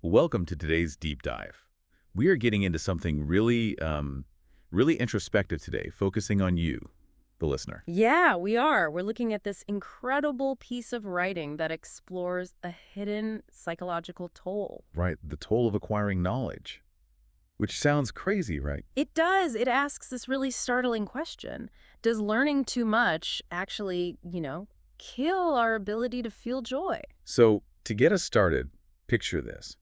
Welcome to today's deep dive. We are getting into something really introspective today, focusing on you, the listener. Yeah, we are. We're looking at this incredible piece of writing that explores a hidden psychological toll. Right, the toll of acquiring knowledge, which sounds crazy, right? It does. It asks this really startling question. Does learning too much actually, kill our ability to feel joy? So, to get us started, picture this.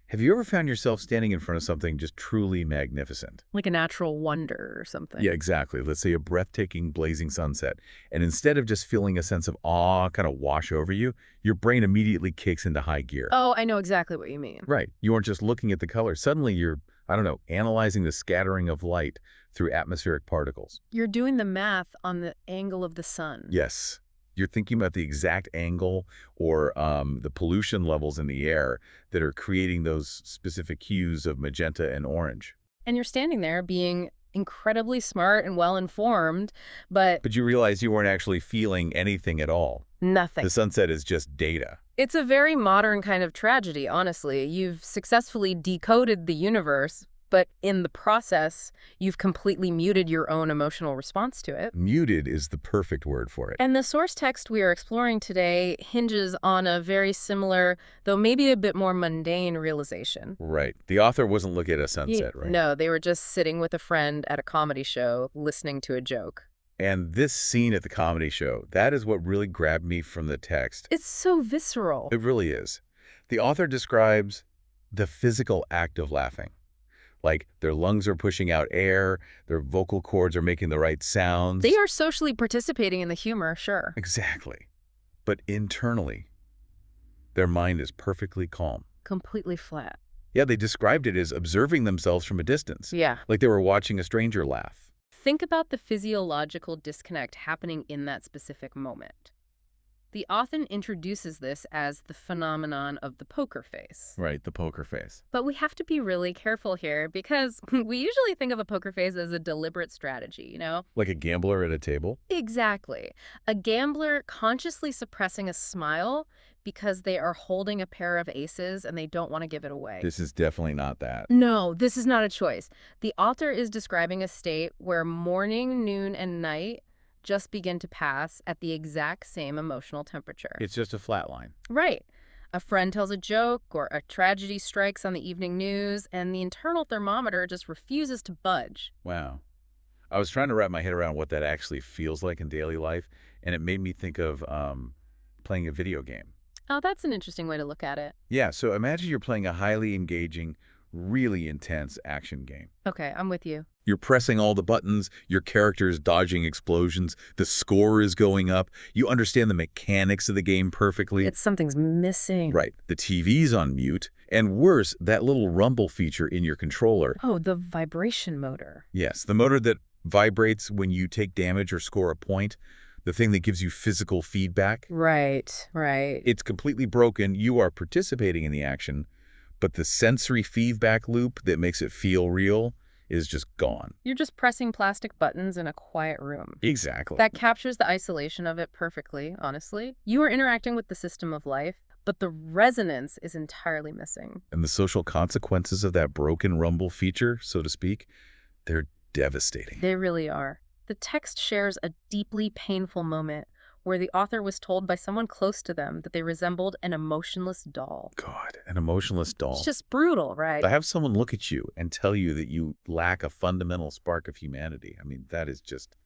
Have you ever found yourself standing in front of something just truly magnificent? Like a natural wonder or something. Yeah, exactly. Let's say a breathtaking, blazing sunset. And instead of just feeling a sense of awe kind of wash over you, your brain immediately kicks into high gear. Oh, I know exactly what you mean. Right. You aren't just looking at the color. Suddenly you're, I don't know, analyzing the scattering of light through atmospheric particles. You're doing the math on the angle of the sun. Yes. You're thinking about the exact angle or the pollution levels in the air that are creating those specific hues of magenta and orange. And you're standing there being incredibly smart and well-informed, but But you realize you weren't actually feeling anything at all. nothing. The sunset is just data. It's a very modern kind of tragedy, honestly. You've successfully decoded the universe, but in the process, you've completely muted your own emotional response to it. Muted is the perfect word for it. And the source text we are exploring today hinges on a very similar, though maybe a bit more mundane realization. Right. The author wasn't looking at a sunset, right? No, they were just sitting with a friend at a comedy show, listening to a joke. And this scene at the comedy show, that is what really grabbed me from the text. It's so visceral. It really is. The author describes the physical act of laughing. Like their lungs are pushing out air, their vocal cords are making the right sounds. They are socially participating in the humor, sure. Exactly. But internally, their mind is perfectly calm. Completely flat. Yeah, they described it as observing themselves from a distance, Yeah. like they were watching a stranger laugh. Think about the physiological disconnect happening in that specific moment. The author introduces this as the phenomenon of the poker face. Right, the poker face. But we have to be really careful here because we usually think of a poker face as a deliberate strategy, Like a gambler at a table? Exactly. A gambler consciously suppressing a smile because they are holding a pair of aces and they don't want to give it away. This is definitely not that. No, this is not a choice. The author is describing a state where morning, noon, and night just begin to pass at the exact same emotional temperature. It's just a flat line. Right. A friend tells a joke or a tragedy strikes on the evening news, and the internal thermometer just refuses to budge. Wow. I was trying to wrap my head around what that actually feels like in daily life, and it made me think of playing a video game. Oh, that's an interesting way to look at it. Yeah, so imagine you're playing a highly engaging, really intense action game. Okay, I'm with you. You're pressing all the buttons, your character is dodging explosions, the score is going up, you understand the mechanics of the game perfectly. Something's missing. Right, the TV's on mute, and worse, that little rumble feature in your controller. Oh, the vibration motor. Yes, the motor that vibrates when you take damage or score a point, the thing that gives you physical feedback. Right, right. It's completely broken, you are participating in the action, but the sensory feedback loop that makes it feel real is just gone. You're just pressing plastic buttons in a quiet room. Exactly. That captures the isolation of it perfectly, honestly. You are interacting with the system of life, but the resonance is entirely missing. And the social consequences of that broken rumble feature, so to speak, they're devastating. They really are. The text shares a deeply painful moment where the author was told by someone close to them that they resembled an emotionless doll. God, an emotionless doll. It's just brutal, right? To have someone look at you and tell you that you lack a fundamental spark of humanity, I mean, that is just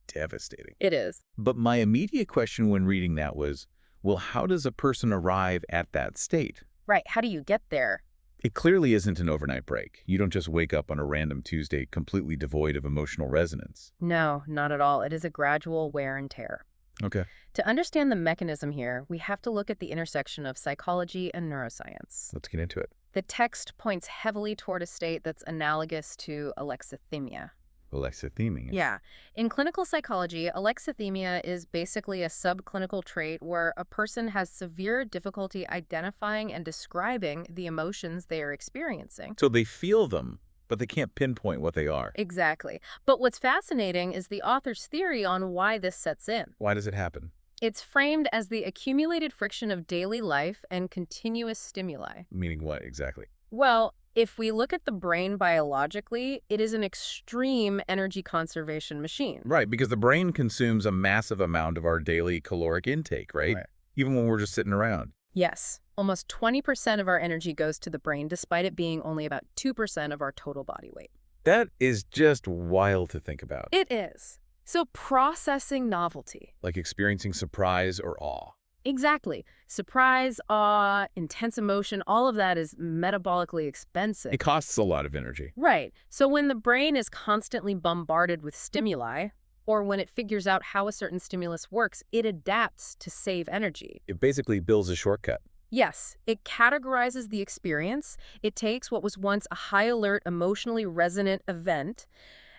devastating. It is. But my immediate question when reading that was, well, how does a person arrive at that state? Right. How do you get there? It clearly isn't an overnight break. You don't just wake up on a random Tuesday completely devoid of emotional resonance. No, not at all. It is a gradual wear and tear. Okay. To understand the mechanism here, we have to look at the intersection of psychology and neuroscience. Let's get into it. The text points heavily toward a state that's analogous to alexithymia. Alexithymia. Yeah. In clinical psychology, alexithymia is basically a subclinical trait where a person has severe difficulty identifying and describing the emotions they are experiencing. So they feel them, but they can't pinpoint what they are. Exactly. But what's fascinating is the author's theory on why this sets in. Why does it happen? It's framed as the accumulated friction of daily life and continuous stimuli. Meaning what exactly? Well, if we look at the brain biologically, it is an extreme energy conservation machine. Right, because the brain consumes a massive amount of our daily caloric intake, right? Right. Even when we're just sitting around. Yes, almost 20% of our energy goes to the brain, despite it being only about 2% of our total body weight. That is just wild to think about. It is. So processing novelty. Like experiencing surprise or awe. Exactly. Surprise, awe, intense emotion, all of that is metabolically expensive. It costs a lot of energy. Right. So when the brain is constantly bombarded with stimuli, or when it figures out how a certain stimulus works, it adapts to save energy. It basically builds a shortcut. Yes, it categorizes the experience. It takes what was once a high-alert, emotionally resonant event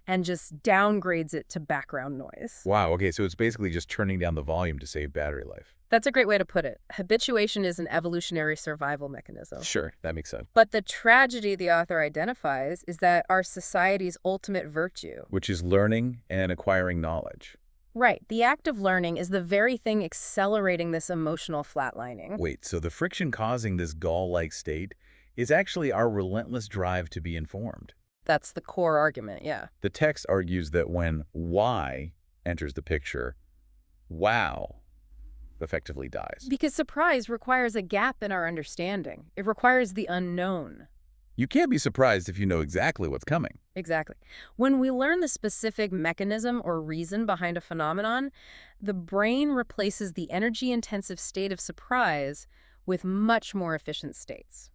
and just downgrades it to background noise. Wow, okay, so it's basically just turning down the volume to save battery life. That's a great way to put it. Habituation is an evolutionary survival mechanism. Sure, that makes sense. But the tragedy the author identifies is that our society's ultimate virtue. Which is learning and acquiring knowledge. Right. The act of learning is the very thing accelerating this emotional flatlining. Wait, so the friction causing this gall-like state is actually our relentless drive to be informed. That's the core argument, yeah. The text argues that when why enters the picture, wow effectively dies. Because surprise requires a gap in our understanding. It requires the unknown. You can't be surprised if you know exactly what's coming. Exactly. When we learn the specific mechanism or reason behind a phenomenon, the brain replaces the energy-intensive state of surprise with much more efficient states.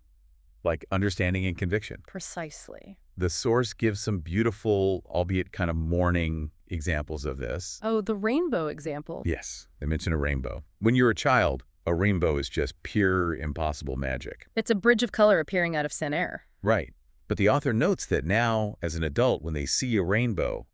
Like understanding and conviction. Precisely. The source gives some beautiful, albeit kind of mourning, examples of this. Oh, the rainbow example. Yes, they mention a rainbow. When you're a child, a rainbow is just pure, impossible magic. It's a bridge of color appearing out of thin air. Right. But the author notes that now, as an adult, when they see a rainbow,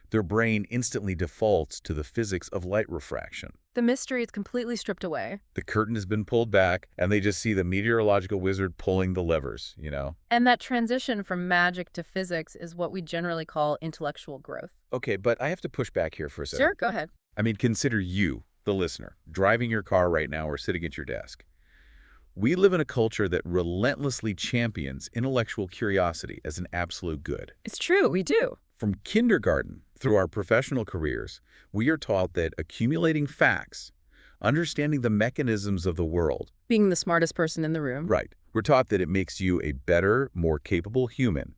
their brain instantly defaults to the physics of light refraction. The mystery is completely stripped away. The curtain has been pulled back, and they just see the meteorological wizard pulling the levers, you know? And that transition from magic to physics is what we generally call intellectual growth. Okay, but I have to push back here for a second. Sure, go ahead. I mean, consider you, the listener, driving your car right now or sitting at your desk. We live in a culture that relentlessly champions intellectual curiosity as an absolute good. It's true, we do. From kindergarten through our professional careers, we are taught that accumulating facts, understanding the mechanisms of the world. Being the smartest person in the room. Right. We're taught that it makes you a better, more capable human.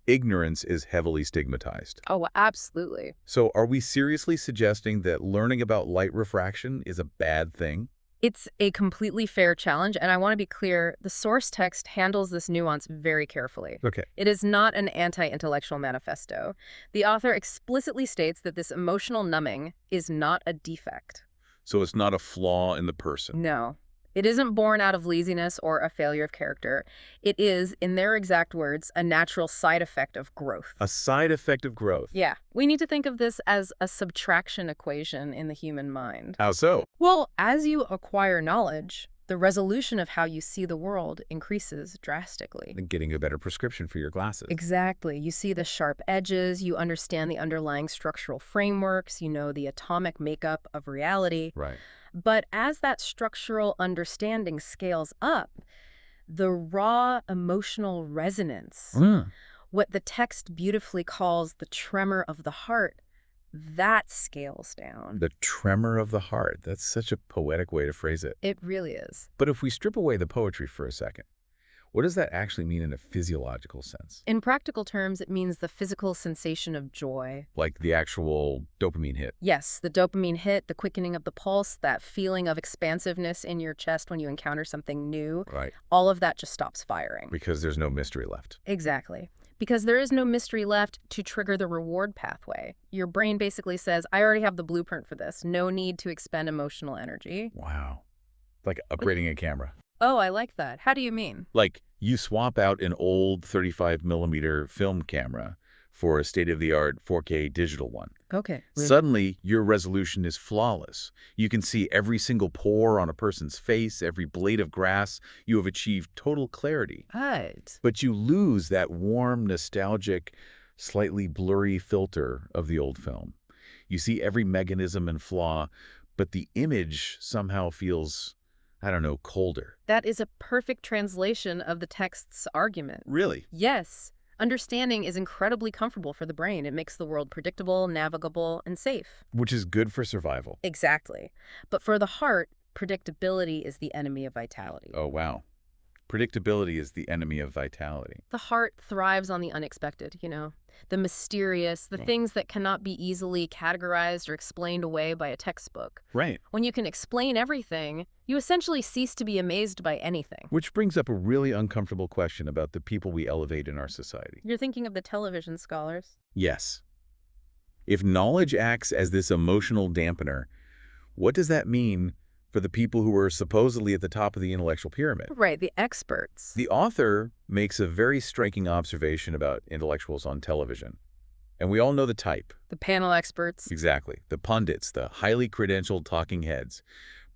Ignorance is heavily stigmatized. Oh, absolutely. So are we seriously suggesting that learning about light refraction is a bad thing? It's a completely fair challenge, and I want to be clear, the source text handles this nuance very carefully. Okay. It is not an anti-intellectual manifesto. The author explicitly states that this emotional numbing is not a defect. So it's not a flaw in the person. No. It isn't born out of laziness or a failure of character. It is, in their exact words, a natural side effect of growth. A side effect of growth. Yeah. We need to think of this as a subtraction equation in the human mind. How so? Well, as you acquire knowledge, the resolution of how you see the world increases drastically. And getting a better prescription for your glasses. Exactly. You see the sharp edges, you understand the underlying structural frameworks, you know the atomic makeup of reality. Right. But as that structural understanding scales up, the raw emotional resonance, what the text beautifully calls the tremor of the heart, that scales down. The tremor of the heart. That's such a poetic way to phrase it. It really is. But if we strip away the poetry for a second, what does that actually mean in a physiological sense? In practical terms, it means the physical sensation of joy. Like the actual dopamine hit. Yes, the dopamine hit, the quickening of the pulse, that feeling of expansiveness in your chest when you encounter something new. Right. All of that just stops firing. Because there's no mystery left. Exactly. Because there is no mystery left to trigger the reward pathway. Your brain basically says, I already have the blueprint for this. No need to expend emotional energy. Wow. Like upgrading a camera. Oh, I like that. How do you mean? Like you swap out an old 35mm film camera for a state-of-the-art 4K digital one. Okay. Suddenly, your resolution is flawless. You can see every single pore on a person's face, every blade of grass. You have achieved total clarity. Right. But you lose that warm, nostalgic, slightly blurry filter of the old film. You see every mechanism and flaw, but the image somehow feels, I don't know, colder. That is a perfect translation of the text's argument. Really? Yes, understanding is incredibly comfortable for the brain. It makes the world predictable, navigable, and safe. Which is good for survival. Exactly. But for the heart, predictability is the enemy of vitality. Oh, wow. Predictability is the enemy of vitality. The heart thrives on the unexpected, the mysterious, the things that cannot be easily categorized or explained away by a textbook. Right. When you can explain everything, you essentially cease to be amazed by anything. Which brings up a really uncomfortable question about the people we elevate in our society. You're thinking of the television scholars? Yes. If knowledge acts as this emotional dampener, what does that mean for the people who are supposedly at the top of the intellectual pyramid? Right, the experts. The author makes a very striking observation about intellectuals on television. And we all know the type. The panel experts. Exactly. The pundits, the highly credentialed talking heads,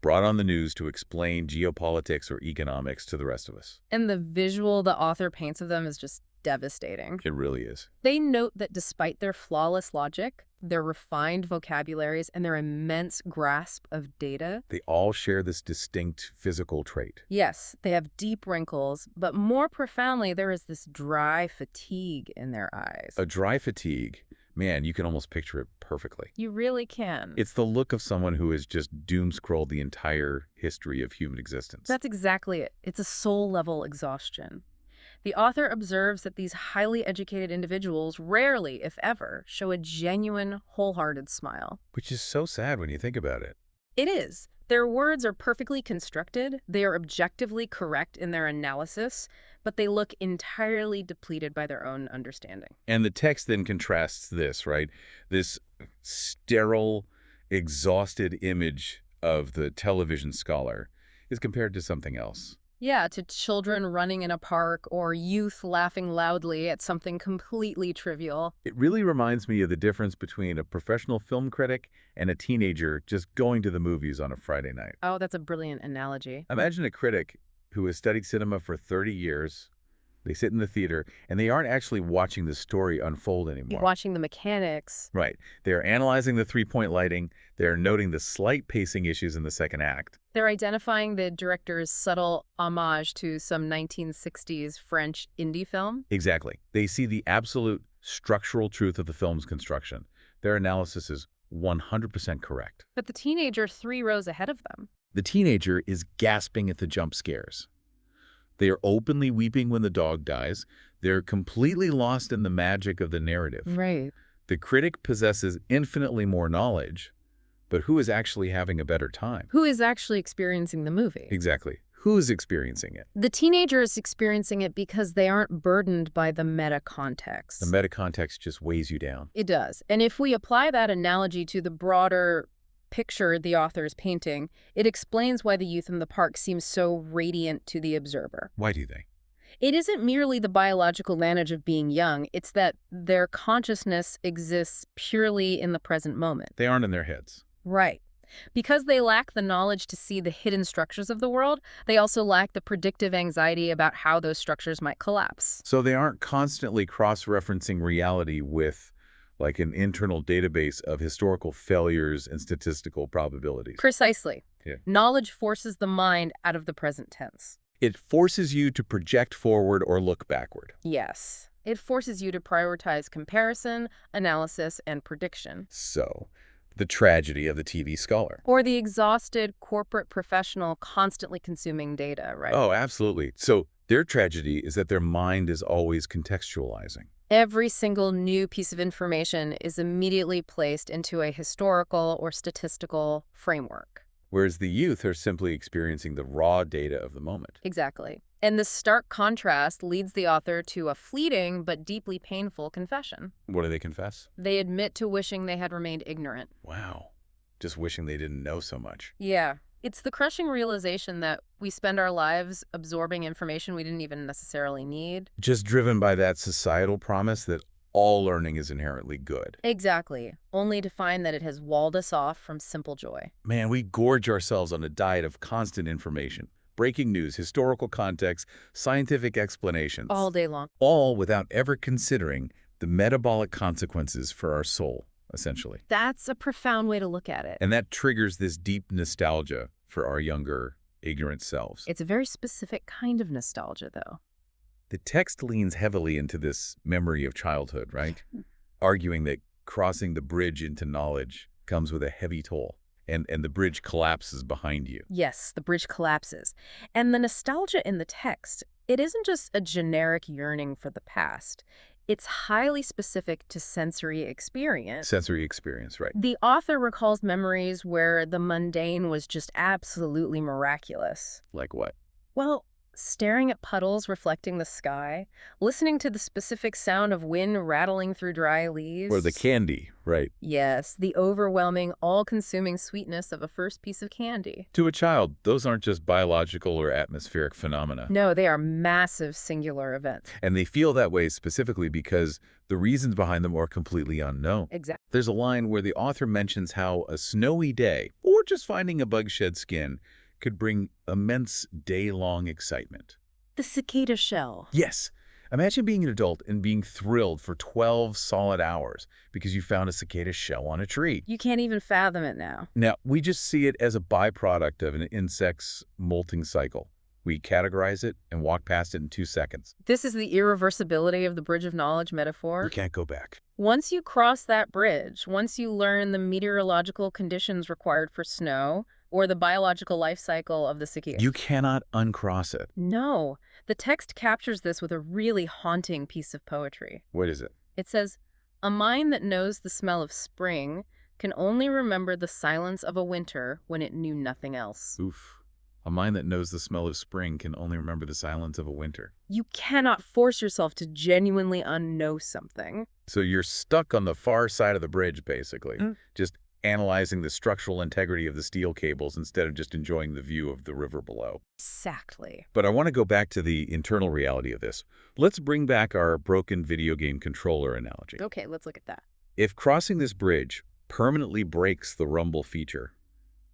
brought on the news to explain geopolitics or economics to the rest of us. And the visual the author paints of them is just devastating. It really is. They note that despite their flawless logic, their refined vocabularies, and their immense grasp of data, They all share this distinct physical trait. yes, they have deep wrinkles, but more profoundly, there is this dry fatigue in their eyes. A dry fatigue, man, you can almost picture it perfectly. You really can. It's the look of someone who has just doom-scrolled the entire history of human existence. That's exactly it. It's a soul-level exhaustion. The author observes that these highly educated individuals rarely, if ever, show a genuine, wholehearted smile. Which is so sad when you think about it. It is. Their words are perfectly constructed, they are objectively correct in their analysis, but they look entirely depleted by their own understanding. And the text then contrasts this, right? This sterile, exhausted image of the television scholar is compared to something else. Yeah, to children running in a park or youth laughing loudly at something completely trivial. It really reminds me of the difference between a professional film critic and a teenager just going to the movies on a Friday night. Oh, that's a brilliant analogy. Imagine a critic who has studied cinema for 30 years. They sit in the theater, and they aren't actually watching the story unfold anymore. Watching the mechanics. Right. They're analyzing the three-point lighting. They're noting the slight pacing issues in the second act. They're identifying the director's subtle homage to some 1960s French indie film. Exactly. They see the absolute structural truth of the film's construction. Their analysis is 100% correct. But the teenager 3 rows ahead of them. The teenager is gasping at the jump scares. They are openly weeping when the dog dies. They're completely lost in the magic of the narrative. Right. The critic possesses infinitely more knowledge, but who is actually having a better time? Who is actually experiencing the movie? Exactly. Who is experiencing it? The teenager is experiencing it because they aren't burdened by the meta-context. The meta-context just weighs you down. It does. And if we apply that analogy to the broader picture the author is painting, it explains why the youth in the park seems so radiant to the observer. Why do they? It isn't merely the biological advantage of being young, it's that their consciousness exists purely in the present moment. They aren't in their heads. Right. Because they lack the knowledge to see the hidden structures of the world, they also lack the predictive anxiety about how those structures might collapse. So they aren't constantly cross-referencing reality with like an internal database of historical failures and statistical probabilities. Precisely. Yeah. Knowledge forces the mind out of the present tense. It forces you to project forward or look backward. Yes. It forces you to prioritize comparison, analysis, and prediction. So, the tragedy of the TV scholar. Or the exhausted corporate professional constantly consuming data, right? Oh, absolutely. So, their tragedy is that their mind is always contextualizing. Every single new piece of information is immediately placed into a historical or statistical framework. Whereas the youth are simply experiencing the raw data of the moment. Exactly. And this stark contrast leads the author to a fleeting but deeply painful confession. What do they confess? They admit to wishing they had remained ignorant. Wow. Just wishing they didn't know so much. Yeah. It's the crushing realization that we spend our lives absorbing information we didn't even necessarily need. Just driven by that societal promise that all learning is inherently good. Exactly. Only to find that it has walled us off from simple joy. Man, we gorge ourselves on a diet of constant information. Breaking news, historical context, scientific explanations. All day long. All without ever considering the metabolic consequences for our soul. essentially. That's a profound way to look at it. And that triggers this deep nostalgia for our younger, ignorant selves. It's a very specific kind of nostalgia, though. The text leans heavily into this memory of childhood, right? Arguing that crossing the bridge into knowledge comes with a heavy toll, and the bridge collapses behind you. Yes, the bridge collapses. And the nostalgia in the text, it isn't just a generic yearning for the past. It's highly specific to sensory experience. Sensory experience, right. The author recalls memories where the mundane was just absolutely miraculous. Like what? Well, staring at puddles reflecting the sky, listening to the specific sound of wind rattling through dry leaves. Or the candy, right. Yes, the overwhelming, all-consuming sweetness of a first piece of candy. To a child, those aren't just biological or atmospheric phenomena. No, they are massive singular events. And they feel that way specifically because the reasons behind them are completely unknown. Exactly. There's a line where the author mentions how a snowy day, or just finding a bug shed skin, could bring immense day-long excitement. The cicada shell. Yes. Imagine being an adult and being thrilled for 12 solid hours because you found a cicada shell on a tree. You can't even fathom it now. Now, we just see it as a byproduct of an insect's molting cycle. We categorize it and walk past it in 2 seconds. This is the irreversibility of the bridge of knowledge metaphor. We can't go back. Once you cross that bridge, once you learn the meteorological conditions required for snow, or the biological life cycle of the cicada. You cannot uncross it. No. The text captures this with a really haunting piece of poetry. What is it? It says, "A mind that knows the smell of spring can only remember the silence of a winter when it knew nothing else." Oof. A mind that knows the smell of spring can only remember the silence of a winter. You cannot force yourself to genuinely unknow something. So you're stuck on the far side of the bridge, basically. Just analyzing the structural integrity of the steel cables instead of just enjoying the view of the river below. Exactly. But I want to go back to the internal reality of this. Let's bring back our broken video game controller analogy. Okay, let's look at that. If crossing this bridge permanently breaks the rumble feature,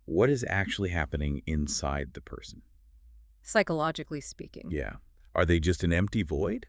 what is actually happening inside the person? Psychologically speaking. Yeah. Are they just an empty void?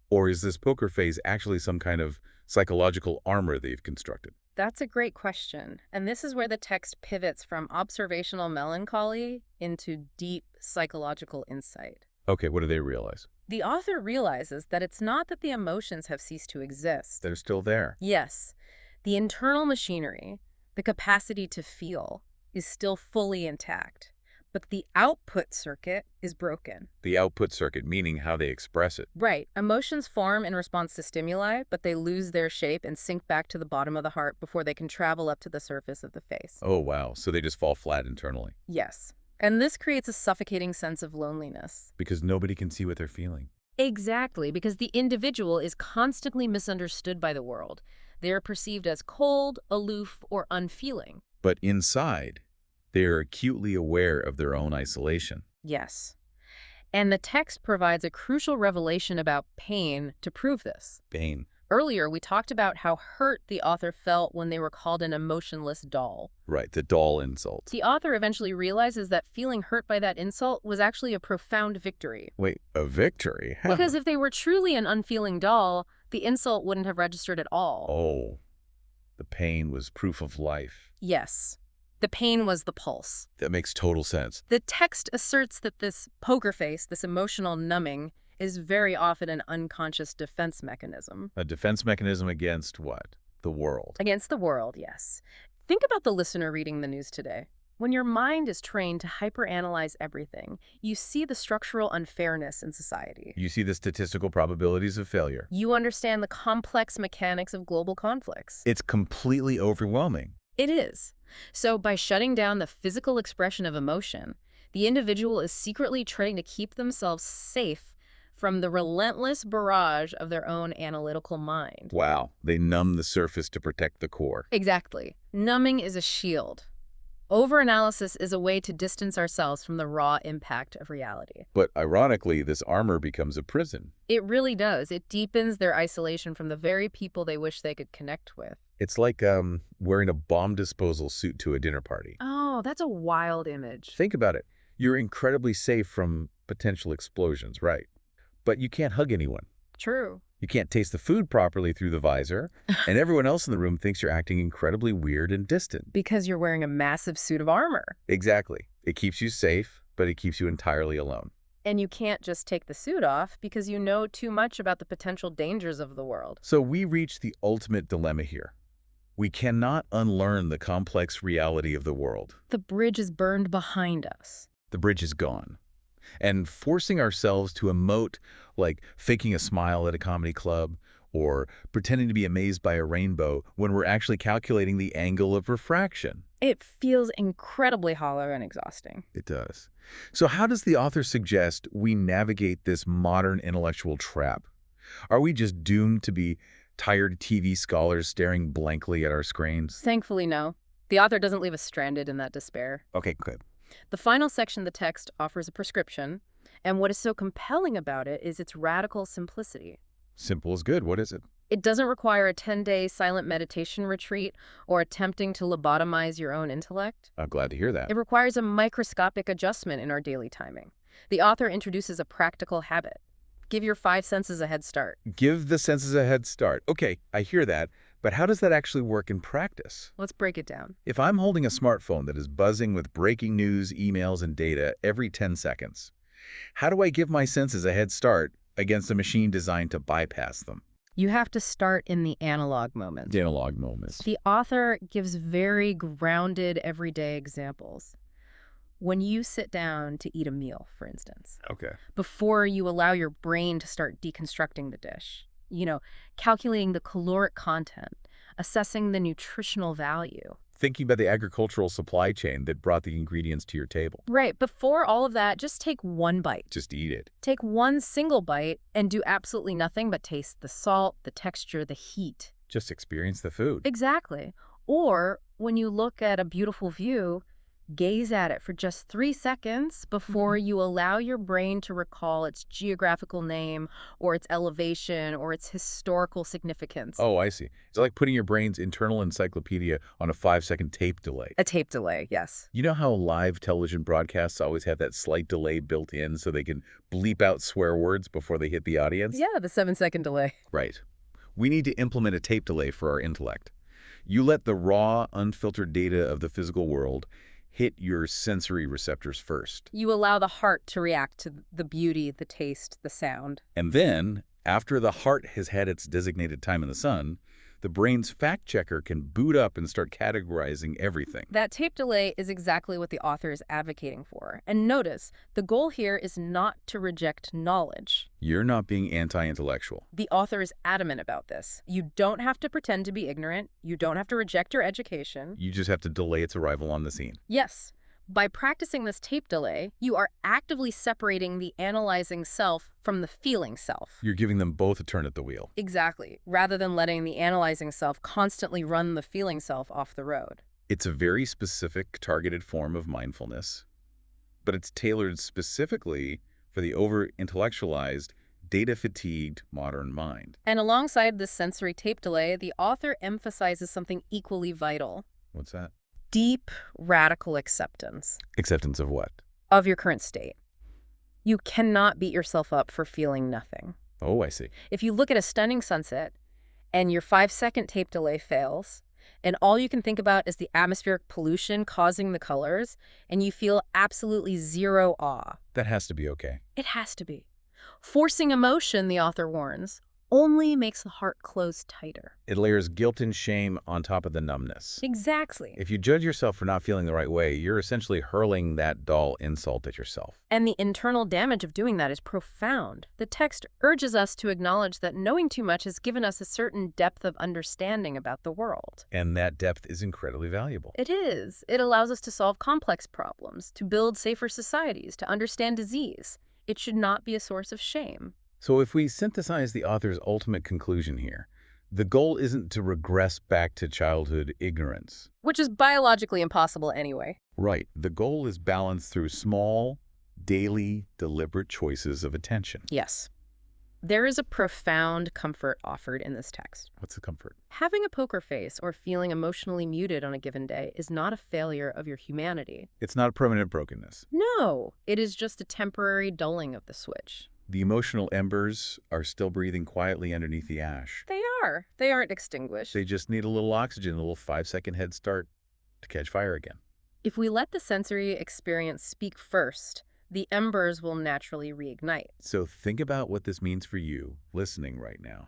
Or is this poker face actually some kind of psychological armor they've constructed? That's a great question. And this is where the text pivots from observational melancholy into deep psychological insight. Okay, what do they realize? The author realizes that it's not that the emotions have ceased to exist. They're still there. Yes, the internal machinery, the capacity to feel, is still fully intact. But the output circuit is broken. The output circuit, meaning how they express it. Right. Emotions form in response to stimuli, but they lose their shape and sink back to the bottom of the heart before they can travel up to the surface of the face. Oh, wow. So they just fall flat internally. Yes. And this creates a suffocating sense of loneliness. Because nobody can see what they're feeling. Exactly, because the individual is constantly misunderstood by the world. They are perceived as cold, aloof, or unfeeling. But inside, they are acutely aware of their own isolation. Yes. And the text provides a crucial revelation about pain to prove this. Pain. Earlier, we talked about how hurt the author felt when they were called an emotionless doll. Right, the doll insult. The author eventually realizes that feeling hurt by that insult was actually a profound victory. Wait, a victory? How? Because if they were truly an unfeeling doll, the insult wouldn't have registered at all. Oh, the pain was proof of life. Yes. The pain was the pulse. That makes total sense. The text asserts that this poker face, this emotional numbing, is very often an unconscious defense mechanism. A defense mechanism against what? The world. Against the world, yes. Think about the listener reading the news today. When your mind is trained to hyperanalyze everything, you see the structural unfairness in society. You see the statistical probabilities of failure. You understand the complex mechanics of global conflicts. It's completely overwhelming. It is. So by shutting down the physical expression of emotion, the individual is secretly trying to keep themselves safe from the relentless barrage of their own analytical mind. Wow. They numb the surface to protect the core. Exactly. Numbing is a shield. Overanalysis is a way to distance ourselves from the raw impact of reality. But ironically, this armor becomes a prison. It really does. It deepens their isolation from the very people they wish they could connect with. It's like wearing a bomb disposal suit to a dinner party. Oh, that's a wild image. Think about it. You're incredibly safe from potential explosions, right? But you can't hug anyone. True. You can't taste the food properly through the visor, and everyone else in the room thinks you're acting incredibly weird and distant. Because you're wearing a massive suit of armor. Exactly. It keeps you safe, but it keeps you entirely alone. And you can't just take the suit off because you know too much about the potential dangers of the world. So we reach the ultimate dilemma here. We cannot unlearn the complex reality of the world. The bridge is burned behind us. The bridge is gone. And forcing ourselves to emote, like faking a smile at a comedy club or pretending to be amazed by a rainbow when we're actually calculating the angle of refraction. It feels incredibly hollow and exhausting. It does. So how does the author suggest we navigate this modern intellectual trap? Are we just doomed to be tired TV scholars staring blankly at our screens? Thankfully, no. The author doesn't leave us stranded in that despair. Okay, good. The final section of the text offers a prescription, and what is so compelling about it is its radical simplicity. Simple is good. What is it? It doesn't require a 10-day silent meditation retreat or attempting to lobotomize your own intellect. I'm glad to hear that. It requires a microscopic adjustment in our daily timing. The author introduces a practical habit. Give your 5 senses a head start. Give the senses a head start. Okay, I hear that, but how does that actually work in practice? Let's break it down. If I'm holding a smartphone that is buzzing with breaking news, emails, and data every 10 seconds, how do I give my senses a head start against a machine designed to bypass them? You have to start in the analog moments. The analog moments. The author gives very grounded, everyday examples. When you sit down to eat a meal, for instance, Okay. before you allow your brain to start deconstructing the dish, calculating the caloric content, assessing the nutritional value. Thinking about the agricultural supply chain that brought the ingredients to your table. Right, before all of that, just take one bite. Just eat it. Take one single bite and do absolutely nothing but taste the salt, the texture, the heat. Just experience the food. Exactly. Or when you look at a beautiful view, gaze at it for just 3 seconds before you allow your brain to recall its geographical name or its elevation or its historical significance. Oh, I see. It's like putting your brain's internal encyclopedia on a 5-second tape delay. A tape delay, yes. You know how live television broadcasts always have that slight delay built in so they can bleep out swear words before they hit the audience? Yeah, the 7-second delay. Right. We need to implement a tape delay for our intellect. You let the raw, unfiltered data of the physical world hit your sensory receptors first. You allow the heart to react to the beauty, the taste, the sound. And then, after the heart has had its designated time in the sun, the brain's fact checker can boot up and start categorizing everything. That tape delay is exactly what the author is advocating for. And notice, the goal here is not to reject knowledge. You're not being anti-intellectual. The author is adamant about this. You don't have to pretend to be ignorant. You don't have to reject your education. You just have to delay its arrival on the scene. Yes. By practicing this tape delay, you are actively separating the analyzing self from the feeling self. You're giving them both a turn at the wheel. Exactly, rather than letting the analyzing self constantly run the feeling self off the road. It's a very specific, targeted form of mindfulness, but it's tailored specifically for the over-intellectualized, data-fatigued modern mind. And alongside this sensory tape delay, the author emphasizes something equally vital. What's that? Deep, radical acceptance. Acceptance of what? Of your current state. You cannot beat yourself up for feeling nothing. Oh, I see. If you look at a stunning sunset and your 5-second tape delay fails, and all you can think about is the atmospheric pollution causing the colors, and you feel absolutely zero awe. That has to be okay. It has to be. Forcing emotion, the author warns, only makes the heart close tighter. It layers guilt and shame on top of the numbness. Exactly. If you judge yourself for not feeling the right way, you're essentially hurling that dull insult at yourself. And the internal damage of doing that is profound. The text urges us to acknowledge that knowing too much has given us a certain depth of understanding about the world. And that depth is incredibly valuable. It is. It allows us to solve complex problems, to build safer societies, to understand disease. It should not be a source of shame. So if we synthesize the author's ultimate conclusion here, the goal isn't to regress back to childhood ignorance. Which is biologically impossible anyway. Right. The goal is balance through small, daily, deliberate choices of attention. Yes. There is a profound comfort offered in this text. What's the comfort? Having a poker face or feeling emotionally muted on a given day is not a failure of your humanity. It's not permanent brokenness. No, it is just a temporary dulling of the switch. The emotional embers are still breathing quietly underneath the ash. They are. They aren't extinguished. They just need a little oxygen, a little 5-second head start to catch fire again. If we let the sensory experience speak first, the embers will naturally reignite. So think about what this means for you listening right now.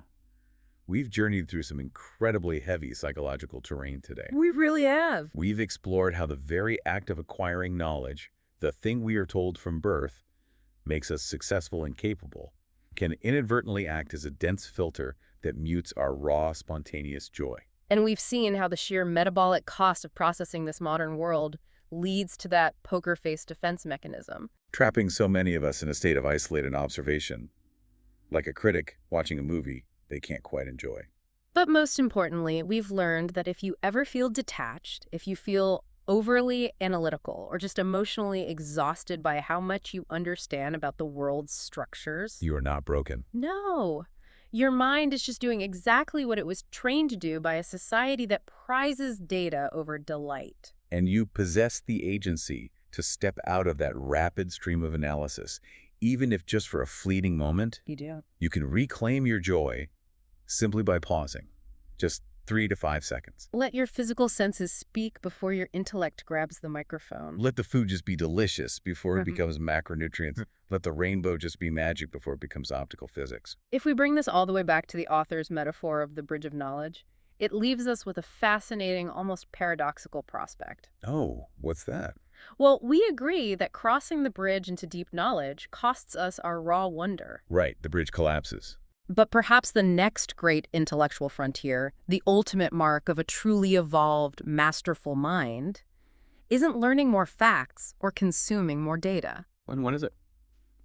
We've journeyed through some incredibly heavy psychological terrain today. We really have. We've explored how the very act of acquiring knowledge, the thing we are told from birth, makes us successful and capable, can inadvertently act as a dense filter that mutes our raw, spontaneous joy. And we've seen how the sheer metabolic cost of processing this modern world leads to that poker face defense mechanism. Trapping so many of us in a state of isolated observation, like a critic watching a movie they can't quite enjoy. But most importantly, we've learned that if you ever feel detached, if you feel overly analytical or just emotionally exhausted by how much you understand about the world's structures, You are not broken. no. Your mind is just doing exactly what it was trained to do by a society that prizes data over delight. And you possess the agency to step out of that rapid stream of analysis, even if just for a fleeting moment. You do. You can reclaim your joy simply by pausing, just 3 to 5 seconds. Let your physical senses speak before your intellect grabs the microphone. Let the food just be delicious before it Mhm. becomes macronutrients. Let the rainbow just be magic before it becomes optical physics. If we bring this all the way back to the author's metaphor of the bridge of knowledge, it leaves us with a fascinating, almost paradoxical prospect. Oh, what's that? Well, we agree that crossing the bridge into deep knowledge costs us our raw wonder. Right, the bridge collapses. But perhaps the next great intellectual frontier, the ultimate mark of a truly evolved, masterful mind, isn't learning more facts or consuming more data. When is it?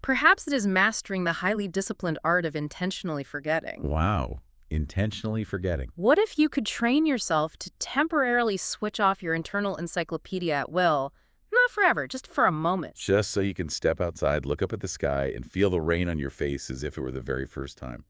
Perhaps it is mastering the highly disciplined art of intentionally forgetting. Wow, intentionally forgetting. What if you could train yourself to temporarily switch off your internal encyclopedia at will? Not forever, just for a moment. Just so you can step outside, look up at the sky, and feel the rain on your face as if it were the very first time.